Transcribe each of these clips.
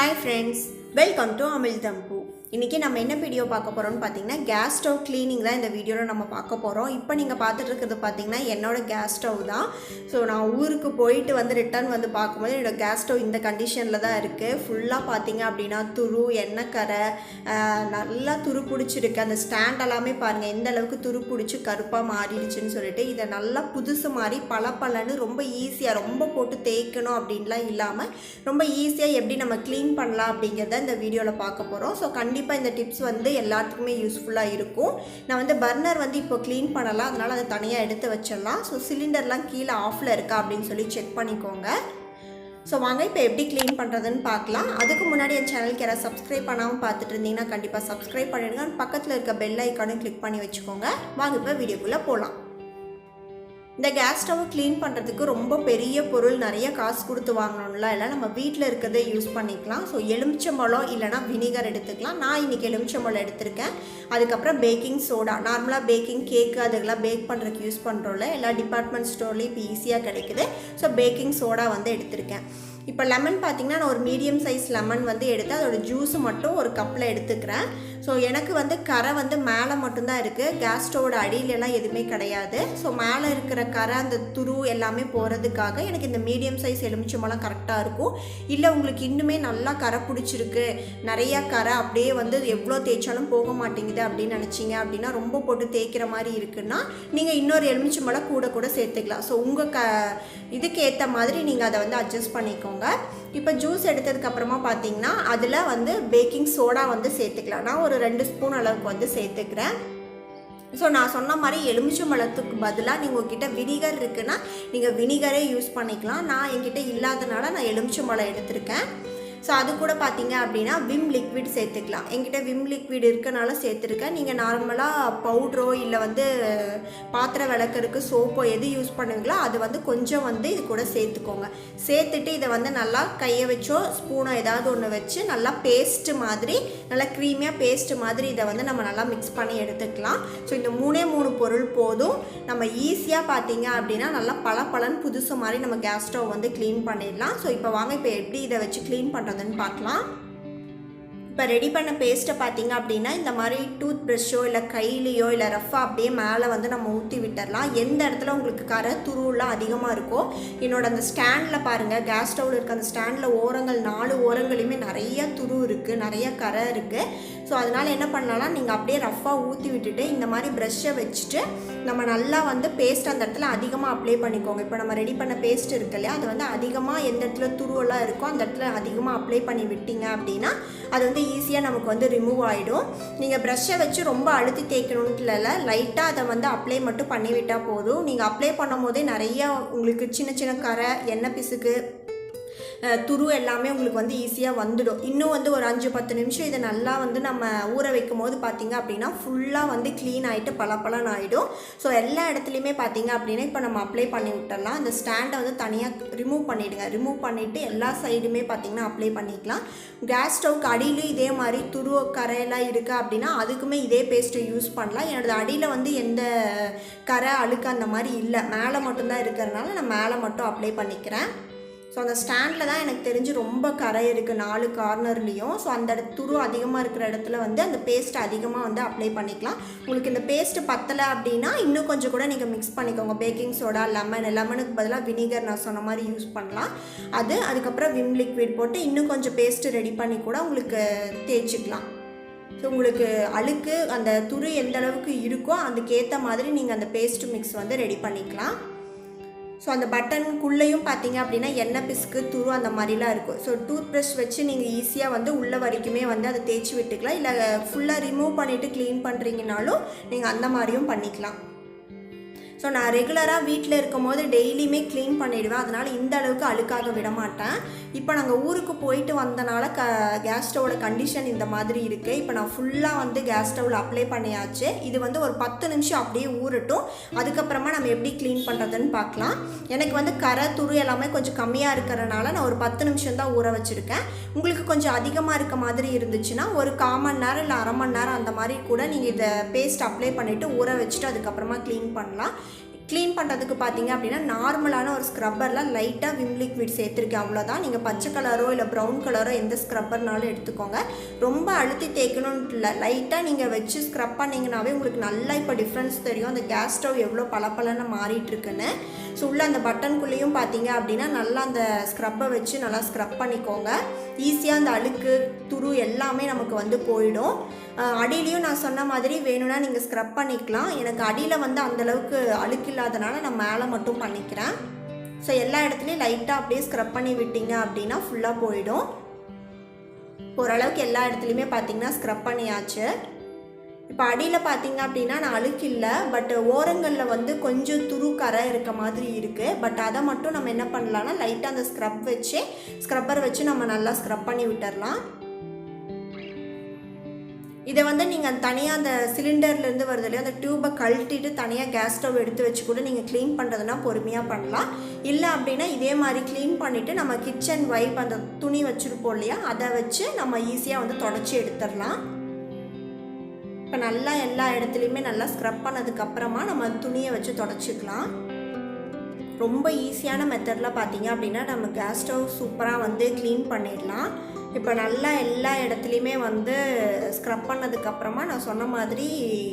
Hi friends, welcome to Amizhthampoo. இன்றைக்கி நம்ம என்ன வீடியோ பார்க்க போகிறோம்னு பார்த்தீங்கன்னா கேஸ் ஸ்டவ் க்ளீனிங் தான் இந்த வீடியோவில் நம்ம பார்க்க போகிறோம். இப்போ நீங்கள் பார்த்துட்டு இருக்கிறது பார்த்தீங்கன்னா என்னோடய கேஸ் ஸ்டவ் தான். ஸோ நான் ஊருக்கு போயிட்டு ரிட்டர்ன் பார்க்கும்போது என்னோடய கேஸ் ஸ்டவ் இந்த கண்டிஷனில் தான் இருக்குது. ஃபுல்லாக பார்த்தீங்க அப்படின்னா துரு எண்ணெய் கரை நல்லா துரு பிடிச்சிருக்கு. அந்த ஸ்டாண்ட் எல்லாமே பாருங்கள் எந்த அளவுக்கு துரு பிடிச்சி கருப்பாக மாறிடுச்சுன்னு சொல்லிட்டு இதை நல்லா புதுசு மாதிரி பலன்னு ரொம்ப ஈஸியாக ரொம்ப போட்டு தேய்க்கணும் அப்படின்லாம் இல்லாமல் ரொம்ப ஈஸியாக எப்படி நம்ம க்ளீன் பண்ணலாம் அப்படிங்கிறத இந்த வீடியோவில் பார்க்க போகிறோம். ஸோ கண்டிப்பாக இந்த டிப்ஸ் எல்லாத்துக்குமே யூஸ்ஃபுல்லாக இருக்கும். நான் பர்னர் இப்போ க்ளீன் பண்ணலாம், அதனால் அதை தனியாக எடுத்து வச்சிடலாம். ஸோ சிலிண்டர்லாம் கீழே ஆஃபில் இருக்கா அப்படின்னு சொல்லி செக் பண்ணிக்கோங்க. ஸோ வாங்க இப்போ எப்படி க்ளீன் பண்ணுறதுன்னு பார்க்கலாம். அதுக்கு முன்னாடி என் சேனலுக்கு யாராவது சப்ஸ்கிரைப் பண்ணாமல் பார்த்துட்டு இருந்தீங்கன்னா கண்டிப்பாக சப்ஸ்கிரைப் பண்ணிடுங்க. பக்கத்தில் இருக்க பெல் ஐக்கானும் கிளிக் பண்ணி வச்சுக்கோங்க. வாங்க இப்போ வீடியோக்குள்ளே போகலாம். இந்த கேஸ் ஸ்டவ் க்ளீன் பண்ணுறதுக்கு ரொம்ப பெரிய பொருள் நிறைய காசு கொடுத்து வாங்கணும்ல, இல்லை நம்ம வீட்டில் இருக்கிறதே யூஸ் பண்ணிக்கலாம். ஸோ எலுமிச்சம்பழம் இல்லைனா வினிகர் எடுத்துக்கலாம். நான் இன்றைக்கி எலுமிச்சம்பழம் எடுத்திருக்கேன். அதுக்கப்புறம் பேக்கிங் சோடா, நார்மலாக பேக்கிங் கேக்கு அதுக்கெல்லாம் பேக் பண்ணுறதுக்கு யூஸ் பண்ணுறோம்ல, எல்லா டிபார்ட்மெண்ட் ஸ்டோர்லேயும் இப்போ ஈஸியாக கிடைக்குது. ஸோ பேக்கிங் சோடா எடுத்திருக்கேன். இப்போ லெமன் பார்த்திங்கன்னா நான் ஒரு மீடியம் சைஸ் லெமன் எடுத்து அதோட ஜூஸு மட்டும் ஒரு கப்பில் எடுத்துக்கிறேன். ஸோ எனக்கு கரை மேலே மட்டும்தான் இருக்குது, கேஸ் ஸ்டவோட அடியிலெல்லாம் எதுவுமே கிடையாது. ஸோ மேலே இருக்கிற கரை அந்த துரு எல்லாமே போகிறதுக்காக எனக்கு இந்த மீடியம் சைஸ் எலுமிச்சம்பழம் கரெக்டாக இருக்கும். இல்லை உங்களுக்கு இன்னுமே நல்லா கரை பிடிச்சிருக்கு, நிறையா கரை அப்படியே எவ்வளோ தேய்ச்சாலும் போக மாட்டேங்குது அப்படின்னு நினச்சிங்க அப்படின்னா, ரொம்ப போட்டு தேய்க்கிற மாதிரி இருக்குன்னா நீங்கள் இன்னொரு எலுமிச்சம்பழம் கூட சேர்த்துக்கலாம். ஸோ உங்கள் இதுக்கு ஏற்ற மாதிரி நீங்கள் அதை அட்ஜஸ்ட் பண்ணிக்கோங்க. இப்போ ஜூஸ் எடுத்ததுக்கப்புறமா பார்த்தீங்கன்னா அதில் பேக்கிங் சோடா சேர்த்துக்கலாம். நான் ஒரு 2 ஸ்பூன் அளவுக்கு சேர்த்துக்கிறேன். ஸோ நான் சொன்ன மாதிரி எலுமிச்சம்பழத்துக்கு பதிலாக நீங்கள் உங்ககிட்ட வினிகர் இருக்குன்னா நீங்கள் வினிகரே யூஸ் பண்ணிக்கலாம். நான் என்கிட்ட இல்லாதனால நான் எலுமிச்சம்பழம் எடுத்திருக்கேன். ஸோ அது கூட பார்த்தீங்க அப்படின்னா விம் லிக்விட் சேர்த்துக்கலாம். என்கிட்ட விம் லிக்விட் இருக்கனால சேர்த்துருக்கேன். நீங்கள் நார்மலாக பவுட்ரோ இல்லை பாத்திரம் விளக்கறதுக்கு சோப்போ எது யூஸ் பண்ணுவீங்களோ அது கொஞ்சம் இது கூட சேர்த்துக்கோங்க. சேர்த்துட்டு இதை நல்லா கையை வச்சோ ஸ்பூனோ ஏதாவது ஒன்று வச்சு நல்லா பேஸ்ட்டு மாதிரி நல்லா க்ரீமியாக பேஸ்ட்டு மாதிரி இதை நம்ம நல்லா மிக்ஸ் பண்ணி எடுத்துக்கலாம். ஸோ இந்த 3 பொருள் போதும். நம்ம ஈஸியாக பார்த்தீங்க அப்படின்னா நல்லா பலன்னு புதுசு மாதிரி நம்ம கேஸ் ஸ்டவ் க்ளீன் பண்ணிடலாம். ஸோ இப்போ வாங்க இப்போ எப்படி இதை வச்சு க்ளீன் பண்ணுறதுன்னு பார்க்கலாம். இப்போ ரெடி பண்ண பேஸ்ட்டை பார்த்தீங்க அப்படின்னா இந்த மாதிரி டூத் ப்ரஷ்ஷோ இல்லை கையிலையோ இல்லை ரஃபாக அப்படியே மேலே நம்ம ஊற்றி விட்டுடலாம். எந்த இடத்துல உங்களுக்கு கரை துருவெலாம் அதிகமாக இருக்கோ, என்னோட அந்த ஸ்டாண்டில் பாருங்கள், கேஸ் ஸ்டவ்வில் இருக்க அந்த ஸ்டாண்டில் ஓரங்கள் 4 ஓரங்களையுமே நிறைய துரு இருக்குது, நிறைய கரை இருக்குது. ஸோ அதனால் என்ன பண்ணலாம், நீங்கள் அப்படியே ரஃபாக ஊற்றி விட்டுட்டு இந்த மாதிரி ப்ரஷ்ஷை வச்சுட்டு நம்ம நல்லா பேஸ்ட் அந்த இடத்துல அதிகமாக அப்ளை பண்ணிக்கோங்க. இப்போ நம்ம ரெடி பண்ண பேஸ்ட் இருக்கு இல்லையா, அது அதிகமாக எந்த இடத்துல துருவெல்லாம் இருக்கோ அந்த இடத்துல அதிகமாக அப்ளை பண்ணி விட்டீங்க அப்படின்னா அது ஈஸியாக நமக்கு ரிமூவ் ஆகிடும். நீங்கள் ப்ரஷ்ஷை வச்சு ரொம்ப அழுத்தி தேய்க்கணுன்ட்டு இல்லை, லைட்டாக அதை அப்ளை மட்டும் பண்ணிவிட்டால் போதும். நீங்கள் அப்ளை பண்ணும் போதே நிறையா உங்களுக்கு சின்ன கரை எண்ணெய் பிசுக்கு துரு எல்லாமே உங்களுக்கு ஈஸியாக வந்துடும். இன்னும் ஒரு 5-10 நிமிஷம் இதை நல்லா நம்ம ஊற வைக்கும் போது பார்த்தீங்க அப்படின்னா ஃபுல்லாக க்ளீன் ஆகிட்டு பலன்னு ஆகிடும். ஸோ எல்லா இடத்துலையுமே பார்த்தீங்க அப்படின்னா இப்போ நம்ம அப்ளை பண்ணி விட்டுடலாம். அந்த ஸ்டாண்டை தனியாக ரிமூவ் பண்ணிவிடுங்க. ரிமூவ் பண்ணிவிட்டு எல்லா சைடுமே பார்த்தீங்கன்னா அப்ளை பண்ணிக்கலாம். கேஸ் ஸ்டவ்க்கு அடியிலும் இதே மாதிரி துரு கரையெல்லாம் இருக்குது அப்படின்னா அதுக்குமே இதே பேஸ்ட்டை யூஸ் பண்ணலாம். என்னோட அடியில் எந்த கரை அழுக்கு அந்த மாதிரி இல்லை, மேலே மட்டும்தான் இருக்கிறதுனால நான் மேலே மட்டும் அப்ளை பண்ணிக்கிறேன். ஸோ அந்த ஸ்டாண்டில் தான் எனக்கு தெரிஞ்சு ரொம்ப கரை இருக்குது 4 கார்னர்லேயும். ஸோ அந்த துரு அதிகமாக இருக்கிற இடத்துல அந்த பேஸ்ட் அதிகமாக அப்ளை பண்ணிக்கலாம். உங்களுக்கு இந்த பேஸ்ட்டு பத்தலை அப்படின்னா இன்னும் கொஞ்சம் கூட நீங்கள் மிக்ஸ் பண்ணிக்கோங்க. பேக்கிங் சோடா, லெமனுக்கு பதிலாக வினிகர் நான் சொன்ன மாதிரி யூஸ் பண்ணலாம். அதுக்கப்புறம் விம் லிக்விட் போட்டு இன்னும் கொஞ்சம் பேஸ்ட்டு ரெடி பண்ணி கூட உங்களுக்கு தேய்ச்சிக்கலாம். ஸோ உங்களுக்கு அழுக்கு அந்த துரு எந்த அளவுக்கு இருக்கோ அதுக்கேற்ற மாதிரி நீங்கள் அந்த பேஸ்ட்டு மிக்ஸ் ரெடி பண்ணிக்கலாம். ஸோ அந்த பட்டனுக்குள்ளேயும் பார்த்தீங்க அப்படின்னா எண்ணெய் பிசுக்கு துரு அந்த மாதிரிலாம் இருக்கும். ஸோ டூத் ப்ரஷ் வச்சு நீங்கள் ஈஸியாக உள்ள வரைக்குமே அதை தேய்ச்சி விட்டுக்கலாம். இல்லை ஃபுல்லாக ரிமூவ் பண்ணிவிட்டு க்ளீன் பண்ணுறீங்கனாலும் நீங்கள் அந்த மாதிரியும் பண்ணிக்கலாம். ஸோ நான் ரெகுலராக வீட்டில் இருக்கும் போது டெய்லியுமே க்ளீன் பண்ணிவிடுவேன். அதனால் இந்த அளவுக்கு அழுக்காக விட மாட்டேன். இப்போ நாங்கள் ஊருக்கு போயிட்டு வந்தனால கேஸ் ஸ்டவோட கண்டிஷன் இந்த மாதிரி இருக்குது. இப்போ நான் ஃபுல்லாக கேஸ் ஸ்டவ்வில் அப்ளை பண்ணியாச்சு. இது ஒரு 10 நிமிஷம் அப்படியே ஊறட்டும். அதுக்கப்புறமா நம்ம எப்படி க்ளீன் பண்ணுறதுன்னு பார்க்கலாம். எனக்கு கரை துரு எல்லாமே கொஞ்சம் கம்மியாக இருக்கிறனால நான் ஒரு 10 நிமிஷம் தான் ஊற வச்சுருக்கேன். உங்களுக்கு கொஞ்சம் அதிகமாக இருக்க மாதிரி இருந்துச்சுன்னா ஒரு 1/4 மணி நேரம் இல்லை அரை மணி நேரம் அந்த மாதிரி கூட நீங்கள் இதை பேஸ்ட் அப்ளை பண்ணிவிட்டு ஊற வச்சுட்டு அதுக்கப்புறமா க்ளீன் பண்ணலாம். க்ளீன் பண்ணுறதுக்கு பார்த்தீங்க அப்படின்னா நார்மலான ஒரு ஸ்க்ரப்பரில் லைட்டாக விம் லிக்விட் சேர்த்துருக்கேன், அவ்வளோதான். நீங்கள் பச்சை கலரோ இல்லை ப்ரௌன் கலரோ எந்த ஸ்க்ரப்பர்னாலும் எடுத்துக்கோங்க. ரொம்ப அழுத்தி தேய்க்கணும்னு இல்லை, லைட்டாக நீங்கள் வச்சு ஸ்க்ரப் பண்ணிங்கனாவே உங்களுக்கு நல்லா இப்போ டிஃப்ரென்ஸ் தெரியும், அந்த கேஸ் ஸ்டவ் எவ்வளோ பளபளன்னு மாறிட்டுருக்குன்னு. ஸோ உள்ள அந்த பட்டனுக்குள்ளேயும் பார்த்தீங்க அப்படின்னா நல்லா அந்த ஸ்க்ரப்பை வச்சு நல்லா ஸ்க்ரப் பண்ணிக்கோங்க. ஈஸியாக அந்த அழுக்கு துரு எல்லாமே நமக்கு வந்து போயிடும். அடியிலையும் நான் சொன்ன மாதிரி வேணும்னா நீங்கள் ஸ்க்ரப் பண்ணிக்கலாம். எனக்கு அடியில் வந்து அந்தளவுக்கு அழுக்கு இல்லாதனால நான் மேலே மட்டும் பண்ணிக்கிறேன். ஸோ எல்லா இடத்துலையும் லைட்டாக அப்படியே ஸ்க்ரப் பண்ணி விட்டீங்க அப்படின்னா ஃபுல்லாக போயிடும். ஓரளவுக்கு எல்லா இடத்துலையுமே பார்த்தீங்கன்னா ஸ்க்ரப் பண்ணியாச்சு. இப்போ அடியில் பார்த்தீங்க அப்படின்னா நான் அழுக்கு இல்லை, பட் ஓரங்களில் வந்து கொஞ்சம் துரு கரை இருக்க மாதிரி இருக்குது. பட் அதை மட்டும் நம்ம என்ன பண்ணலான்னா லைட்டாக அந்த ஸ்க்ரப்பர் வச்சு நம்ம நல்லா ஸ்க்ரப் பண்ணி விட்டுடலாம். இதை வந்து நீங்கள் தனியாக அந்த சிலிண்டர்லேருந்து வருது இல்லையா, அந்த டியூப்பை கழட்டிட்டு தனியாக கேஸ் ஸ்டவ் எடுத்து வச்சு கூட நீங்கள் க்ளீன் பண்ணுறதுனா பொறுமையாக பண்ணலாம். இல்லை அப்படின்னா இதே மாதிரி க்ளீன் பண்ணிவிட்டு நம்ம கிச்சன் வைப் அந்த துணி வச்சுருப்போம் இல்லையா, அதை வச்சு நம்ம ஈஸியாக வந்து தொடச்சி எடுத்துடலாம். இப்போ நல்லா எல்லா இடத்துலையுமே நல்லா ஸ்க்ரப் பண்ணதுக்கப்புறமா நம்ம துணியை வச்சு தொடச்சிக்கலாம். ரொம்ப ஈஸியான மெத்தடில் பார்த்தீங்க அப்படின்னா நம்ம கேஸ் ஸ்டவ் சூப்பராக வந்து க்ளீன் பண்ணிடலாம். இப்போ நல்லா எல்லா இடத்துலையுமே வந்து ஸ்க்ரப் பண்ணதுக்கப்புறமா நான் சொன்ன மாதிரி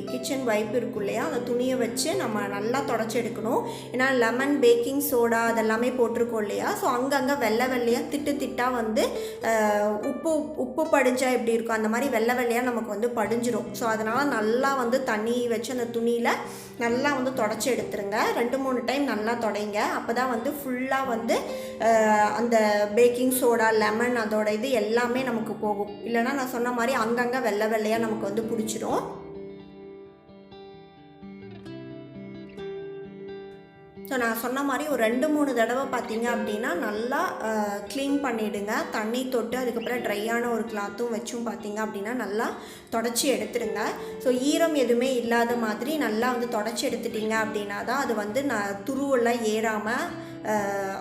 கிச்சன் வைப் இருக்கும் இல்லையா, அந்த துணியை வச்சு நம்ம நல்லா தொடச்சி எடுக்கணும். ஏன்னா லெமன், பேக்கிங் சோடா அதெல்லாமே போட்டிருக்கோம் இல்லையா, ஸோ அங்கங்கே வெள்ளையாக திட்டாக வந்து உப்பு படிஞ்சா எப்படி இருக்கும் அந்த மாதிரி வெள்ளையாக நமக்கு வந்து படிஞ்சிரும். ஸோ அதனால் நல்லா வந்து தண்ணி வச்சு அந்த துணியில் நல்லா வந்து தொடச்சி எடுத்துருங்க. 2-3 டைம் நல்லா தொடைங்க. அப்போ தான் வந்து ஃபுல்லாக வந்து அந்த பேக்கிங் சோடா, லெமன் அதோட இது எல்லாமே நமக்கு போகும். இல்லைனா நான் சொன்ன மாதிரி அங்கங்கே வெள்ளையாக நமக்கு வந்து பிடிச்சிரும். ஸோ நான் சொன்ன மாதிரி ஒரு 2-3 தடவை பார்த்தீங்க அப்படின்னா நல்லா க்ளீன் பண்ணிவிடுங்க. தண்ணி தொட்டு அதுக்கப்புறம் ட்ரையான ஒரு கிளாத்தும் வச்சும் பார்த்தீங்க அப்படின்னா நல்லா தொடச்சி எடுத்துடுங்க. ஸோ ஈரம் எதுவுமே இல்லாத மாதிரி நல்லா வந்து தொடச்சி எடுத்துட்டிங்க அப்படின்னா தான் அது வந்து துருவெல்லாம் ஏறாமல்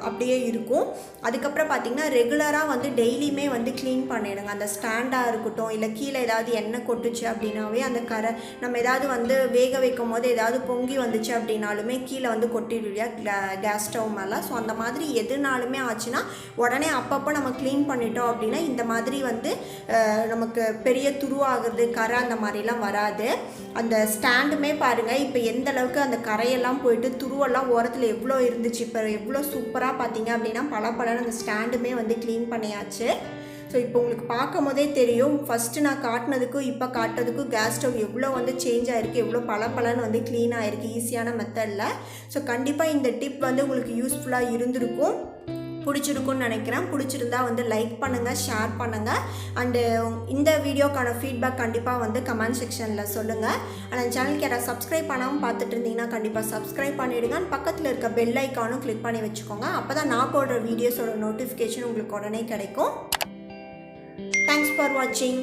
அப்படியே இருக்கும். அதுக்கப்புறம் பார்த்திங்கன்னா ரெகுலராக வந்து டெய்லியுமே வந்து க்ளீன் பண்ணிவிடுங்க. அந்த ஸ்டாண்டாக இருக்கட்டும், இல்லை கீழே ஏதாவது எண்ணெய் கொட்டுச்சு அப்படின்னாவே அந்த கரை நம்ம ஏதாவது வந்து வேக வைக்கும் போது ஏதாவது பொங்கி வந்துச்சு அப்படின்னாலுமே கீழே வந்து கொட்டிடுவியா கேஸ் ஸ்டவ் மேலே. ஸோ அந்த மாதிரி எதுனாலுமே ஆச்சுன்னா உடனே அப்பப்போ நம்ம க்ளீன் பண்ணிட்டோம் அப்படின்னா இந்த மாதிரி வந்து நமக்கு பெரிய துருவாகிறது, கரை அந்த மாதிரிலாம் வராது. அந்த ஸ்டாண்டுமே பாருங்கள் இப்போ எந்த அளவுக்கு அந்த கரையெல்லாம் போயிட்டு துருவெல்லாம் ஓரத்தில் எவ்வளோ இருந்துச்சு, இப்போ எவ்வளோ சூப்பராக பார்த்தீங்க அப்படின்னா பலன்னு அந்த ஸ்டாண்டுமே வந்து க்ளீன் பண்ணியாச்சு. ஸோ இப்போ உங்களுக்கு பார்க்கும் போதே தெரியும், ஃபஸ்ட்டு நான் காட்டினதுக்கும் இப்போ காட்டுறதுக்கும் கேஸ் ஸ்டவ் எவ்வளோ வந்து சேஞ்ச் ஆகிருக்கு, எவ்வளோ பலன்னு வந்து க்ளீன் ஆகிருக்கு ஈஸியான மெத்தடில். ஸோ கண்டிப்பாக இந்த டிப் வந்து உங்களுக்கு யூஸ்ஃபுல்லாக இருந்திருக்கும், பிடிச்சிருக்குன்னு நினைக்கிறேன். பிடிச்சிருந்தா வந்து லைக் பண்ணுங்கள், ஷேர் பண்ணுங்கள். அண்டு இந்த வீடியோக்கான ஃபீட்பேக் கண்டிப்பாக வந்து கமெண்ட் செக்ஷனில் சொல்லுங்கள். அந்த சேனலுக்கு யாராவது சப்ஸ்கிரைப் பண்ணாமல் பார்த்துட்டு இருந்தீங்கன்னா கண்டிப்பாக சப்ஸ்கிரைப் பண்ணிவிடுங்க. பக்கத்தில் இருக்க பெல் ஐக்கானும் கிளிக் பண்ணி வச்சுக்கோங்க. அப்போ தான் நான் போடுற வீடியோஸோட நோட்டிஃபிகேஷன் உங்களுக்கு உடனே கிடைக்கும். தேங்க்ஸ் ஃபார் வாட்சிங்.